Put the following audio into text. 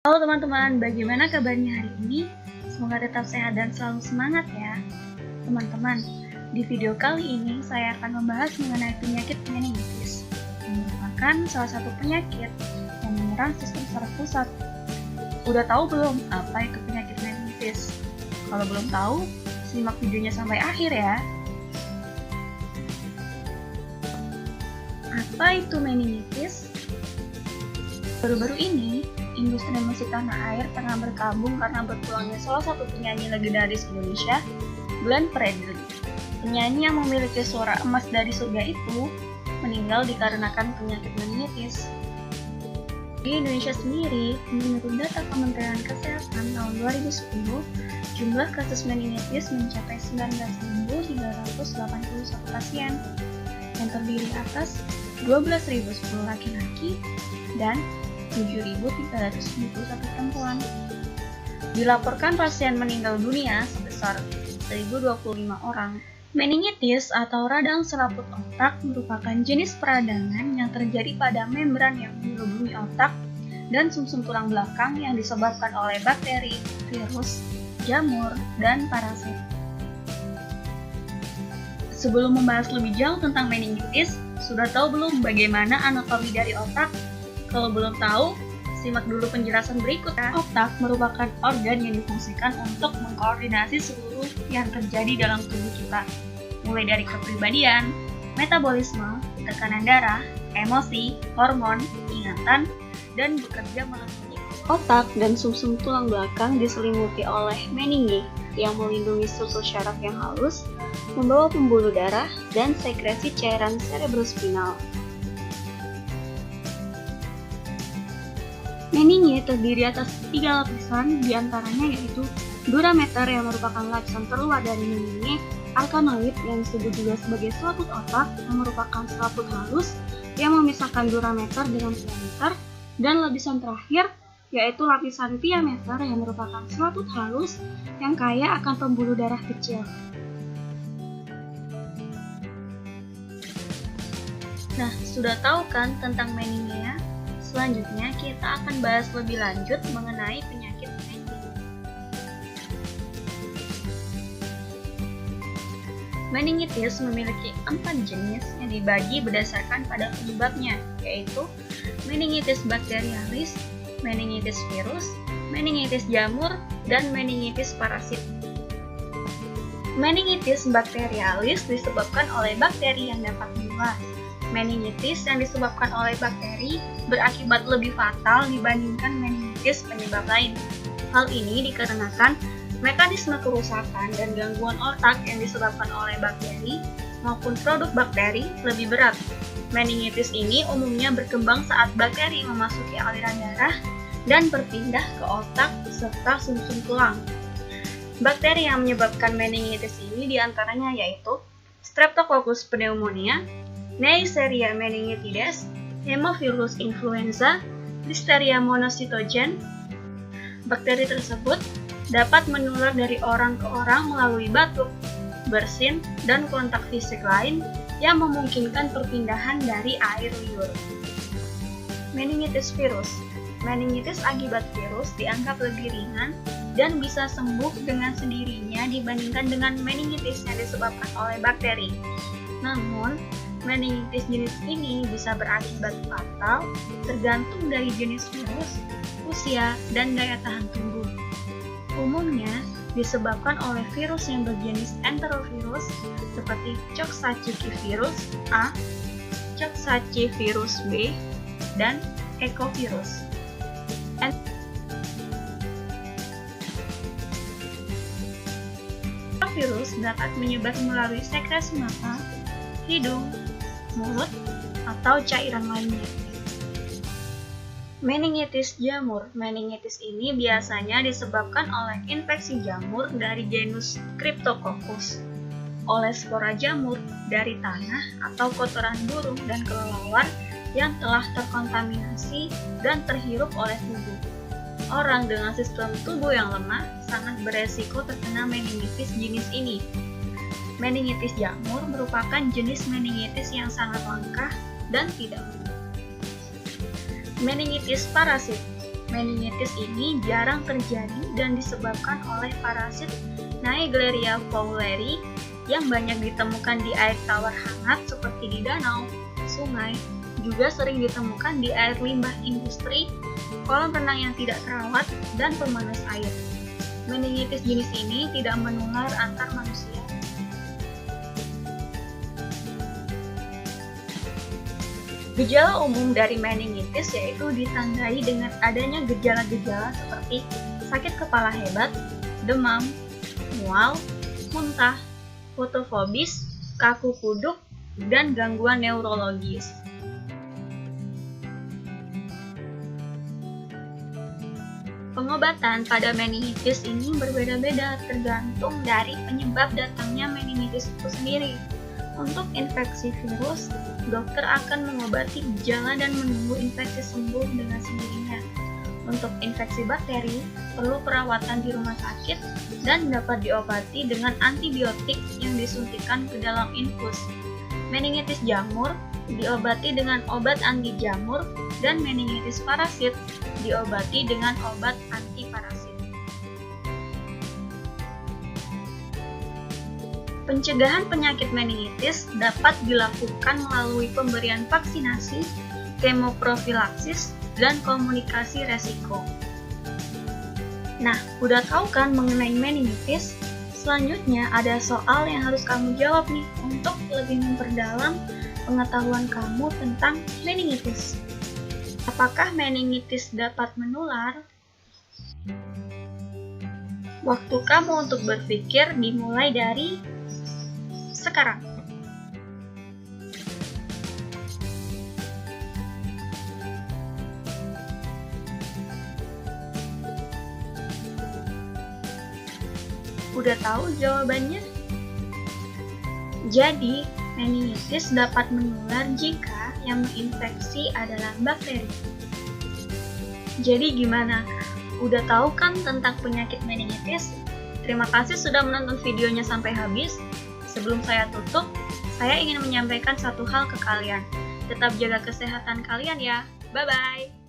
Halo teman-teman, bagaimana kabarnya hari ini? Semoga tetap sehat dan selalu semangat ya. Teman-teman, di video kali ini saya akan membahas mengenai penyakit meningitis, yang merupakan salah satu penyakit yang menyerang sistem saraf pusat. Udah tahu belum apa itu penyakit meningitis? Kalau belum tahu, simak videonya sampai akhir ya. Apa itu meningitis? Baru-baru ini, industri musik tanah air tengah berkabung karena berpulangnya salah satu penyanyi legendaris Indonesia, Glenn Fredly. Penyanyi yang memiliki suara emas dari surga itu meninggal dikarenakan penyakit meningitis. Di Indonesia sendiri, menurut data Kementerian Kesehatan tahun 2010, jumlah kasus meningitis mencapai 19.381 pasien, yang terdiri atas 12.010 laki-laki dan 7.371 perempuan. Dilaporkan pasien meninggal dunia sebesar 1.025 orang. Meningitis atau radang selaput otak merupakan jenis peradangan yang terjadi pada membran yang menghubungi otak dan sumsum tulang belakang yang disebabkan oleh bakteri, virus, jamur, dan parasit. Sebelum membahas lebih jauh tentang meningitis, sudah tahu belum bagaimana anatomi dari otak? Kalau belum tahu, simak dulu penjelasan berikut. Otak merupakan organ yang difungsikan untuk mengkoordinasi seluruh yang terjadi dalam tubuh kita, mulai dari kepribadian, metabolisme, tekanan darah, emosi, hormon, ingatan, dan bekerja melalui otak dan sumsum tulang belakang diselimuti oleh meninge yang melindungi struktur syaraf yang halus, membawa pembuluh darah, dan sekresi cairan cerebrospinal. Meninge terdiri atas 3 lapisan, diantaranya yaitu durameter yang merupakan lapisan terluar dari meninge, arkanoid yang disebut juga sebagai selaput otak yang merupakan selaput halus yang memisahkan durameter dengan diameter, dan lapisan terakhir yaitu lapisan diameter yang merupakan selaput halus yang kaya akan pembuluh darah kecil. Nah, sudah tahu kan tentang meninge ya? Selanjutnya, kita akan bahas lebih lanjut mengenai penyakit meningitis. Meningitis memiliki 4 jenis yang dibagi berdasarkan pada penyebabnya, yaitu meningitis bakterialis, meningitis virus, meningitis jamur, dan meningitis parasit. Meningitis bakterialis disebabkan oleh bakteri yang dapat menular. Meningitis yang disebabkan oleh bakteri berakibat lebih fatal dibandingkan meningitis penyebab lain. Hal ini dikarenakan mekanisme kerusakan dan gangguan otak yang disebabkan oleh bakteri maupun produk bakteri lebih berat. Meningitis ini umumnya berkembang saat bakteri memasuki aliran darah dan berpindah ke otak serta sumsum tulang. Bakteri yang menyebabkan meningitis ini diantaranya yaitu Streptococcus pneumonia, Neisseria meningitidis, Haemophilus influenza, Listeria monocytogenes. Bakteri tersebut dapat menular dari orang ke orang melalui batuk, bersin, dan kontak fisik lain yang memungkinkan perpindahan dari air liur. Meningitis virus. Meningitis akibat virus dianggap lebih ringan dan bisa sembuh dengan sendirinya dibandingkan dengan meningitis yang disebabkan oleh bakteri. Namun, meningitis jenis ini bisa berakibat fatal tergantung dari jenis virus, usia, dan daya tahan tubuh. Umumnya disebabkan oleh virus yang berjenis enterovirus seperti Coxsackie-virus A, Coxsackie-virus B, dan Echovirus. Virus dapat menyebar melalui sekresi mata, hidung, mulut, atau cairan lainnya. Meningitis jamur. Meningitis ini biasanya disebabkan oleh infeksi jamur dari genus Cryptococcus, oleh spora jamur dari tanah atau kotoran burung dan kelelawar yang telah terkontaminasi dan terhirup oleh tubuh. Orang dengan sistem tubuh yang lemah sangat beresiko terkena meningitis jenis ini. Meningitis jamur merupakan jenis meningitis yang sangat langka dan tidak umum. Meningitis parasit. Meningitis ini jarang terjadi dan disebabkan oleh parasit Naegleria fowleri yang banyak ditemukan di air tawar hangat seperti di danau, sungai, juga sering ditemukan di air limbah industri, kolam renang yang tidak terawat, dan pemanas air. Meningitis jenis ini tidak menular antar manusia. Gejala umum dari meningitis yaitu ditandai dengan adanya gejala-gejala seperti sakit kepala hebat, demam, mual, muntah, fotofobis, kaku kuduk, dan gangguan neurologis. Pengobatan pada meningitis ini berbeda-beda tergantung dari penyebab datangnya meningitis itu sendiri. Untuk infeksi virus, dokter akan mengobati gejala dan menunggu infeksi sembuh dengan sendirinya. Untuk infeksi bakteri, perlu perawatan di rumah sakit dan dapat diobati dengan antibiotik yang disuntikan ke dalam infus. Meningitis jamur diobati dengan obat anti jamur dan meningitis parasit diobati dengan obat anti parasit. Pencegahan penyakit meningitis dapat dilakukan melalui pemberian vaksinasi, kemoprofilaksis, dan komunikasi resiko. Nah, udah tahu kan mengenai meningitis? Selanjutnya ada soal yang harus kamu jawab nih untuk lebih memperdalam pengetahuan kamu tentang meningitis. Apakah meningitis dapat menular? Waktu kamu untuk berpikir dimulai dari sekarang. Udah tahu jawabannya? Jadi, meningitis dapat menular jika yang menginfeksi adalah bakteri. Jadi gimana? Udah tahu kan tentang penyakit meningitis? Terima kasih sudah menonton videonya sampai habis. Sebelum saya tutup, saya ingin menyampaikan satu hal ke kalian. Tetap jaga kesehatan kalian ya. Bye-bye.